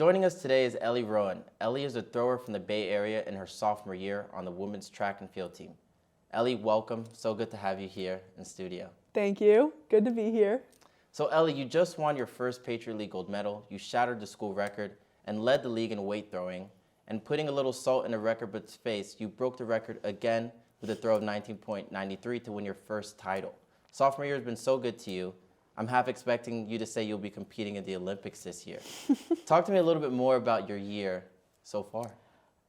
Joining us today is Ellie Roan. Ellie is a thrower from the Bay Area in her sophomore year on the women's track and field team. Ellie, welcome. So good to have you here in studio. Thank you. Good to be here. So Ellie, you just won your first Patriot League gold medal. You shattered the school record and led the league in weight throwing. And putting a little salt in the record book's face, you broke the record again with a throw of 19.93 to win your first title. Sophomore year has been so good to you. I'm half expecting you to say you'll be competing in the Olympics this year. Talk to me a little bit more about your year so far.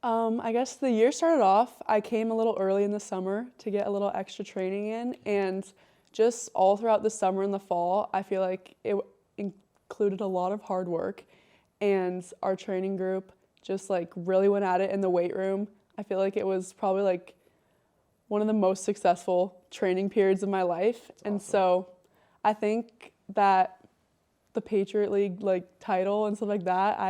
I guess the year started off, I came a little early in the summer to get a little extra training in, and just all throughout the summer and the fall, I feel like it included a lot of hard work, and our training group just really went at it in the weight room. I feel like it was probably one of the most successful training periods of my life. That's and awesome. So I think that the Patriot League title and stuff like that,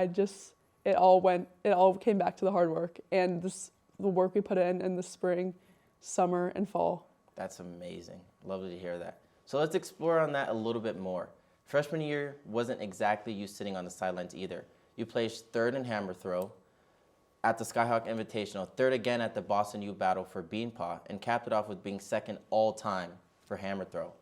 it all came back to the hard work and the work we put in the spring, summer, and fall. That's amazing. Lovely to hear that. So let's explore on that a little bit more. Freshman year wasn't exactly you sitting on the sidelines either. You placed third in hammer throw at the Skyhawk Invitational, third again at the Boston U Battle for Beanpaw, and capped it off with being second all time for hammer throw.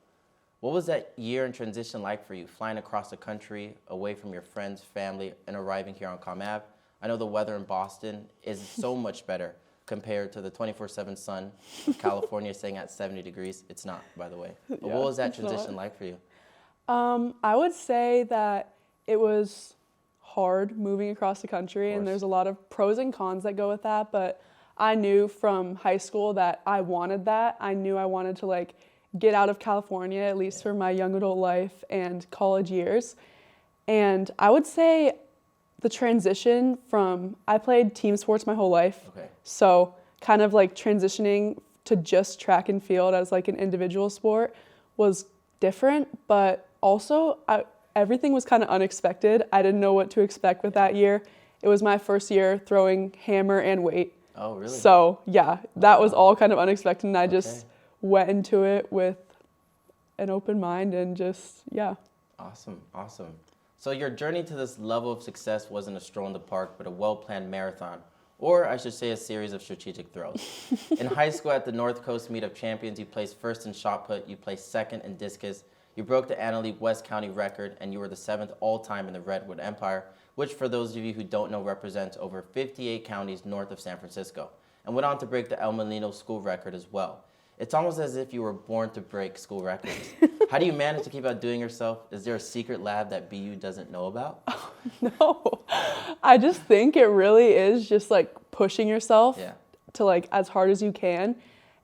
What was that year in transition like for you, flying across the country, away from your friends, family, and arriving here on Com Ave? I know the weather in Boston is so much better compared to the 24/7 sun of California staying at 70 degrees. It's not, by the way. But Yeah, what was that it's transition not. like for you? I would say that it was hard moving across the country, and there's a lot of pros and cons that go with that, but I knew from high school that I wanted that. I knew I wanted to get out of California, at least for my young adult life and college years. And I would say the transition from, I played team sports my whole life. Okay. So kind of transitioning to just track and field as an individual sport was different, but also everything was kind of unexpected. I didn't know what to expect with that year. It was my first year throwing hammer and weight. Oh, really? So yeah, that was all kind of unexpected, and I just went into it with an open mind and yeah. Awesome, awesome. So your journey to this level of success wasn't a stroll in the park, but a well-planned marathon, or I should say a series of strategic throws. In high school at the North Coast Meet of Champions, you placed first in shot put, you placed second in discus, you broke the Anna League West County record, and you were the 7th all-time in the Redwood Empire, which for those of you who don't know represents over 58 counties north of San Francisco, and went on to break the El Molino school record as well. It's almost as if you were born to break school records. How do you manage to keep outdoing yourself? Is there a secret lab that BU doesn't know about? No, I just think it really is just pushing yourself to as hard as you can,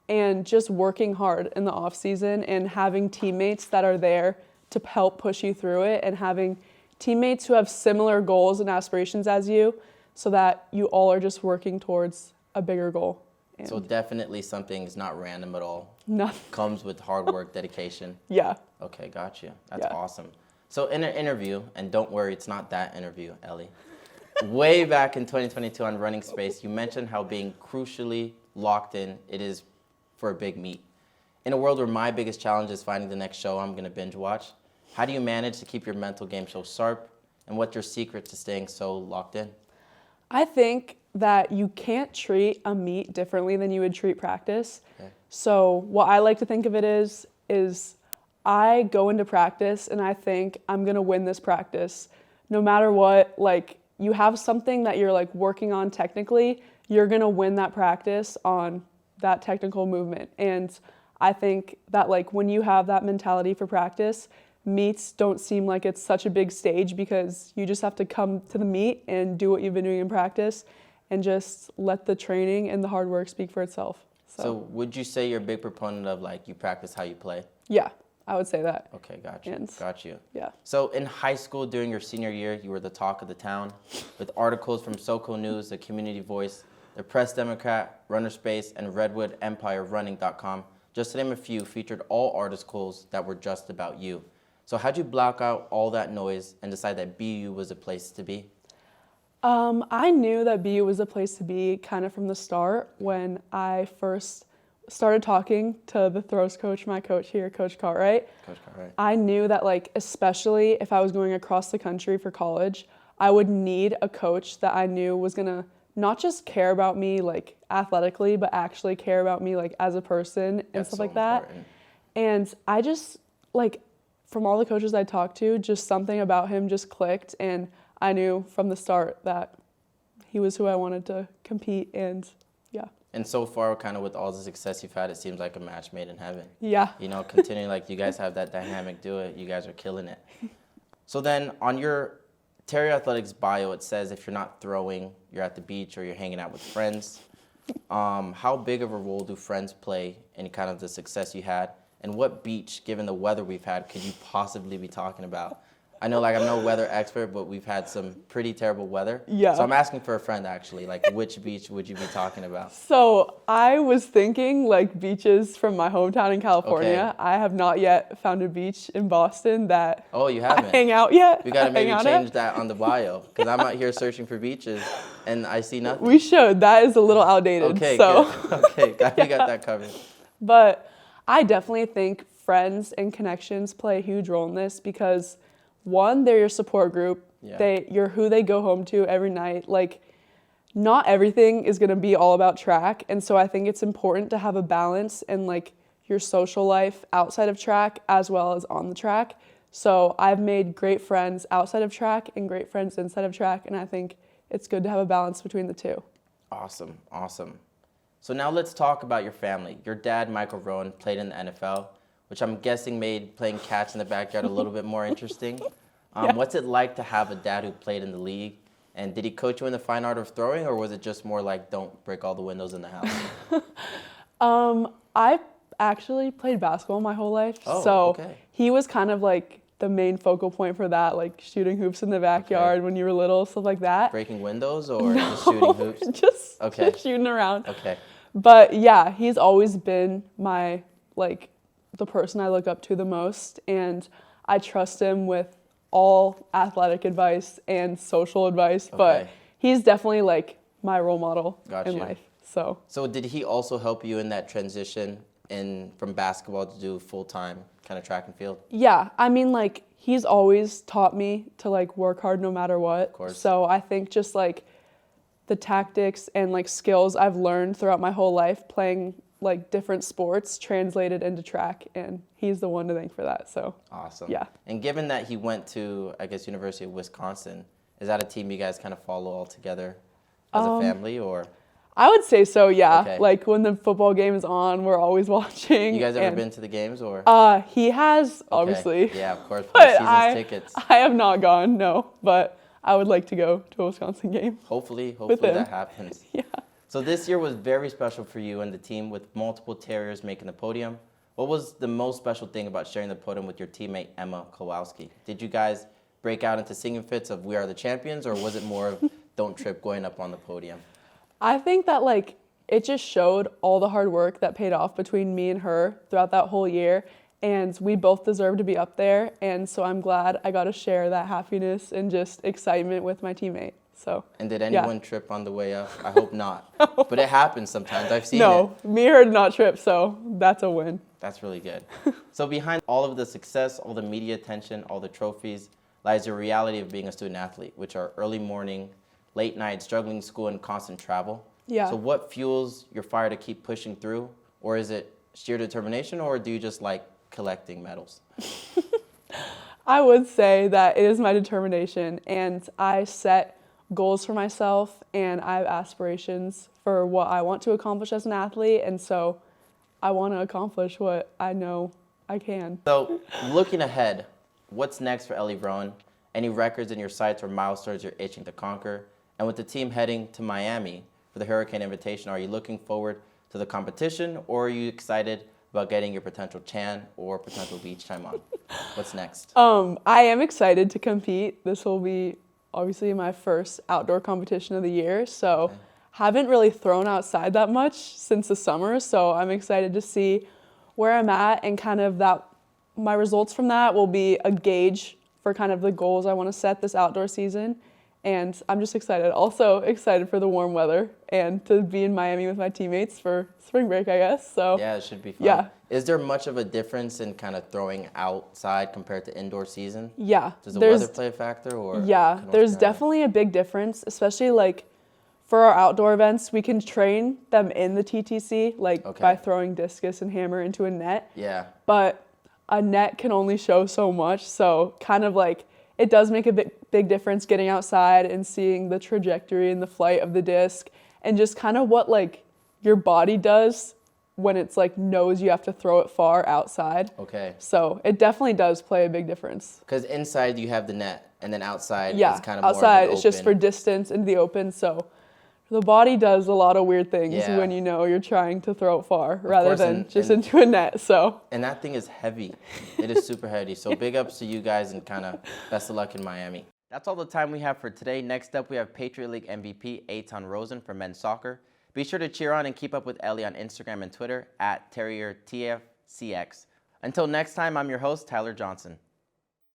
and just working hard in the off season and having teammates that are there to help push you through it, and having teammates who have similar goals and aspirations as you, so that you all are just working towards a bigger goal. And So definitely something's not random at all. nothing. Comes with hard work, dedication. Yeah. Okay, got you. That's Yeah. awesome. So in an interview, and don't worry, it's not that interview, Ellie. Way back in 2022 on Running Space, you mentioned how being crucially locked in it is for a big meet. In a world where my biggest challenge is finding the next show I'm going to binge watch, how do you manage to keep your mental game so sharp, and what's your secret to staying so locked in? I think that you can't treat a meet differently than you would treat practice. Okay. So what I like to think of it is I go into practice and I think I'm going to win this practice. No matter what, you have something that you're working on technically, you're going to win that practice on that technical movement. And I think that when you have that mentality for practice, meets don't seem like it's such a big stage, because you just have to come to the meet and do what you've been doing in practice and just let the training and the hard work speak for itself. So would you say you're a big proponent of you practice how you play? Yeah, I would say that. Okay, got you. And Got you. yeah. So in high school during your senior year, you were the talk of the town with articles from SoCo News, the Community Voice, the Press Democrat, Runner Space, and RedwoodEmpireRunning.com, just to name a few, featured all articles that were just about you. So how'd you block out all that noise and decide that BU was a place to be? I knew that BU was a place to be kind of from the start. When I first started talking to the throws coach, my coach here, Coach Cartwright, Coach Cartwright. I knew that especially if I was going across the country for college, I would need a coach that I knew was going to not just care about me like athletically, but actually care about me like as a person and That's stuff so like that. important. And I just like from all the coaches I talked to, just something about him just clicked, and I knew from the start that he was who I wanted to compete, and yeah. And so far, kind of with all the success you've had, it seems like a match made in heaven. Yeah. You know, continuing like you guys have that dynamic duo, you guys are killing it. So then on your Terry Athletics bio, it says if you're not throwing, you're at the beach or you're hanging out with friends. How big of a role do friends play in kind of the success you had? And what beach, given the weather we've had, could you possibly be talking about? I know, like, I'm no weather expert, but we've had some pretty terrible weather. Yeah. So I'm asking for a friend, actually. Like, which beach would you be talking about? So I was thinking like beaches from my hometown in California. Okay. I have not yet found a beach in Boston that Oh, you I haven't? hang out yet. We got to maybe hang out change at. that on the bio, because I'm out here searching for beaches, and I see nothing. We should. That is a little outdated. Okay, so. good. Okay, glad you got that covered. But I definitely think friends and connections play a huge role in this because, one, they're your support group. Yeah. You're who they go home to every night. Like, not everything is going to be all about track. And so I think it's important to have a balance in, like, your social life outside of track as well as on the track. So I've made great friends outside of track and great friends inside of track. And I think it's good to have a balance between the two. Awesome, awesome. So now let's talk about your family. Your dad, Michael Roan, played in the NFL, which I'm guessing made playing catch in the backyard a little bit more interesting. Yeah. What's it like to have a dad who played in the league? And did he coach you in the fine art of throwing, or was it just more like, don't break all the windows in the house? I actually played basketball my whole life. Oh, so okay. he was kind of like the main focal point for that, like shooting hoops in the backyard when you were little, stuff like that. Breaking windows or just shooting hoops? Just shooting around. Okay. But yeah, he's always been my, like, the person I look up to the most, and I trust him with all athletic advice and social advice, but Okay. he's definitely like my role model in you. life. So did he also help you in that transition from basketball to do full-time kind of track and field? yeah, I mean, like, he's always taught me to like work hard no matter what. Of course. So I think just like the tactics and like skills I've learned throughout my whole life playing like different sports translated into track, and he's the one to thank for that. So Awesome. yeah. And given that he went to, I guess, University of Wisconsin, is that a team you guys kind of follow all together as a family, or? I would say so, yeah. Okay. Like when the football game is on, we're always watching. You guys ever and, been to the games, or? He has, Okay. obviously. Yeah, of course. But Postseason tickets. I have not gone, no. But I would like to go to a Wisconsin game. Hopefully him. that happens. Yeah. So this year was very special for you and the team, with multiple Terriers making the podium. What was the most special thing about sharing the podium with your teammate, Emma Kowalski? Did you guys break out into singing fits of "We Are the Champions," or was it more of "Don't Trip" going up on the podium? I think that, like, it just showed all the hard work that paid off between me and her throughout that whole year. And we both deserve to be up there. And so I'm glad I got to share that happiness and just excitement with my teammate. So. And did anyone trip on the way up? I hope not. But it happens sometimes. I've seen it. No, me and her did not trip, so that's a win. That's really good. So behind all of the success, all the media attention, all the trophies, lies the reality of being a student athlete, which are early morning, late night, struggling school, and constant travel. Yeah. So what fuels your fire to keep pushing through? Or is it sheer determination, or do you just like collecting medals? I would say that it is my determination, and I set goals for myself, and I have aspirations for what I want to accomplish as an athlete, and so I want to accomplish what I know I can. So looking ahead, what's next for Ellie Roan? Any records in your sights or milestones you're itching to conquer? And with the team heading to Miami for the Hurricane Invitational, are you looking forward to the competition, or are you excited about getting your potential Chan or potential beach time on? What's next? I am excited to compete. This will be obviously my first outdoor competition of the year, so haven't really thrown outside that much since the summer, so I'm excited to see where I'm at, and kind of that my results from that will be a gauge for kind of the goals I want to set this outdoor season. And I'm just excited. Also excited for the warm weather and to be in Miami with my teammates for spring break, I guess. So Yeah, it should be fun. Yeah. Is there much of a difference in kind of throwing outside compared to indoor season? Yeah. Does the weather play a factor, or? Yeah, there's definitely a big difference, especially like for our outdoor events, we can train them in the TTC, like by throwing discus and hammer into a net. Yeah. But a net can only show so much, so kind of like it does make a big difference getting outside and seeing the trajectory and the flight of the disc and just kind of what like your body does when it's like knows you have to throw it far outside. Okay. So it definitely does play a big difference. Because inside you have the net, and then outside Yeah, it's kind of outside more it's just for distance into the open. So the body does a lot of weird things when you know you're trying to throw it far rather than just into a net. So. And that thing is heavy. It is super heavy. So big ups to you guys and kind of best of luck in Miami. That's all the time we have for today. Next up, we have Patriot League MVP Eitan Rosen for men's soccer. Be sure to cheer on and keep up with Ellie on Instagram and Twitter @TerrierTFCX. Until next time, I'm your host, Tyler Johnson.